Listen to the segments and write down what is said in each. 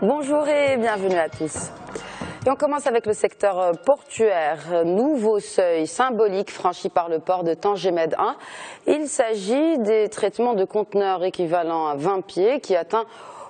Bonjour et bienvenue à tous. Et on commence avec le secteur portuaire. Nouveau seuil symbolique franchi par le port de Tanger-Med 1. Il s'agit des traitements de conteneurs équivalents à 20 pieds qui atteint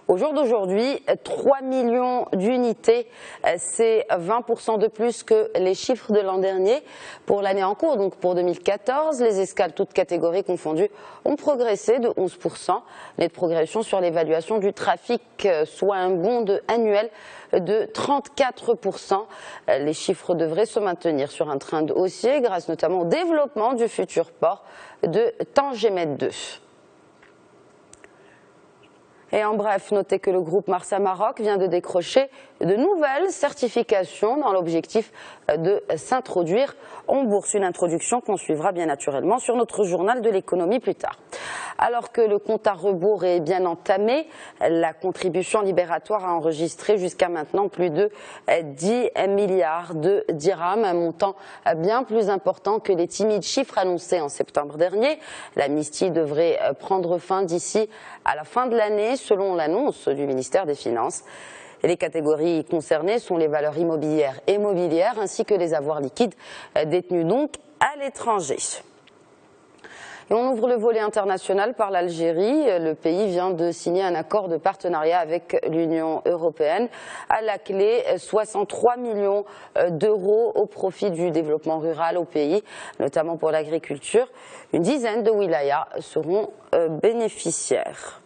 au jour d'aujourd'hui 3 millions d'unités. C'est 20% de plus que les chiffres de l'an dernier. Pour l'année en cours, donc pour 2014, les escales toutes catégories confondues ont progressé de 11%. Nette progression sur l'évaluation du trafic, soit un bond annuel de 34%. Les chiffres devraient se maintenir sur un trend haussier grâce notamment au développement du futur port de Tanger-Med 2. Et en bref, notez que le groupe Marsa Maroc vient de décrocher de nouvelles certifications dans l'objectif de s'introduire en bourse. Une introduction qu'on suivra bien naturellement sur notre journal de l'économie plus tard. Alors que le compte à rebours est bien entamé, la contribution libératoire a enregistré jusqu'à maintenant plus de 10 milliards de dirhams, un montant bien plus important que les timides chiffres annoncés en septembre dernier. L'amnistie devrait prendre fin d'ici à la fin de l'année, selon l'annonce du ministère des Finances. Et les catégories concernées sont les valeurs immobilières et mobilières, ainsi que les avoirs liquides détenus donc à l'étranger. Et on ouvre le volet international par l'Algérie. Le pays vient de signer un accord de partenariat avec l'Union européenne. À la clé, 63 millions d'euros au profit du développement rural au pays, notamment pour l'agriculture. Une dizaine de wilayas seront bénéficiaires.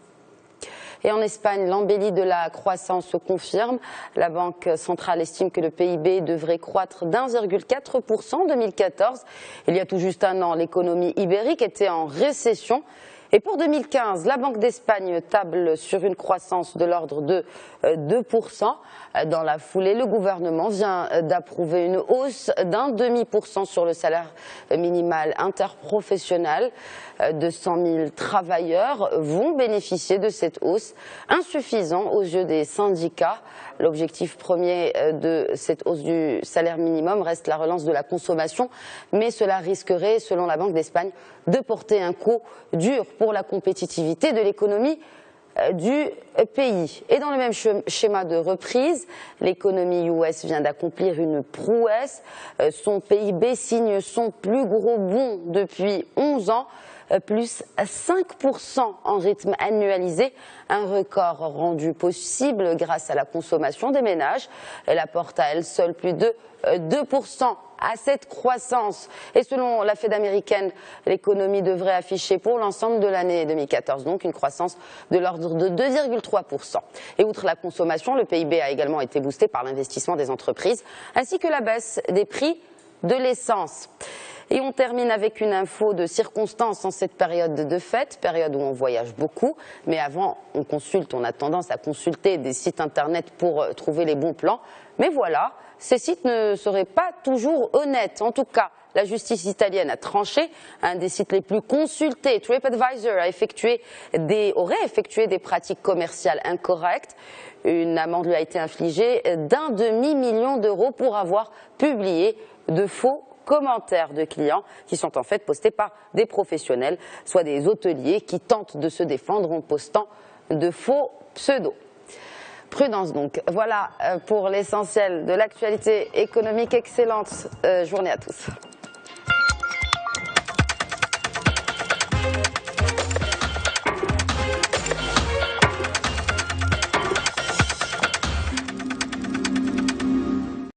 Et en Espagne, l'embellie de la croissance se confirme. La Banque centrale estime que le PIB devrait croître d'1,4% en 2014. Il y a tout juste un an, l'économie ibérique était en récession. Et pour 2015, la Banque d'Espagne table sur une croissance de l'ordre de 2%. Dans la foulée, le gouvernement vient d'approuver une hausse d'0,5% sur le salaire minimal interprofessionnel. 200 000 travailleurs vont bénéficier de cette hausse, insuffisant aux yeux des syndicats. L'objectif premier de cette hausse du salaire minimum reste la relance de la consommation, mais cela risquerait, selon la Banque d'Espagne, de porter un coup dur pour la compétitivité de l'économie du pays. Et dans le même schéma de reprise, l'économie US vient d'accomplir une prouesse. Son PIB signe son plus gros bond depuis 11 ans, plus 5% en rythme annualisé, un record rendu possible grâce à la consommation des ménages. Elle apporte à elle seule plus de 2% à cette croissance. Et selon la Fed américaine, l'économie devrait afficher pour l'ensemble de l'année 2014 donc une croissance de l'ordre de 2,3%. Et outre la consommation, le PIB a également été boosté par l'investissement des entreprises ainsi que la baisse des prix de l'essence. Et on termine avec une info de circonstance en cette période de fête, période où on voyage beaucoup. Mais avant, on a tendance à consulter des sites internet pour trouver les bons plans. Mais voilà, ces sites ne seraient pas toujours honnêtes. En tout cas, la justice italienne a tranché. Un des sites les plus consultés, TripAdvisor, aurait effectué des pratiques commerciales incorrectes. Une amende lui a été infligée d'1,5 million d'euros pour avoir publié de faux commentaires de clients qui sont en fait postés par des professionnels, soit des hôteliers qui tentent de se défendre en postant de faux pseudos. Prudence donc. Voilà pour l'essentiel de l'actualité économique. Excellente journée à tous.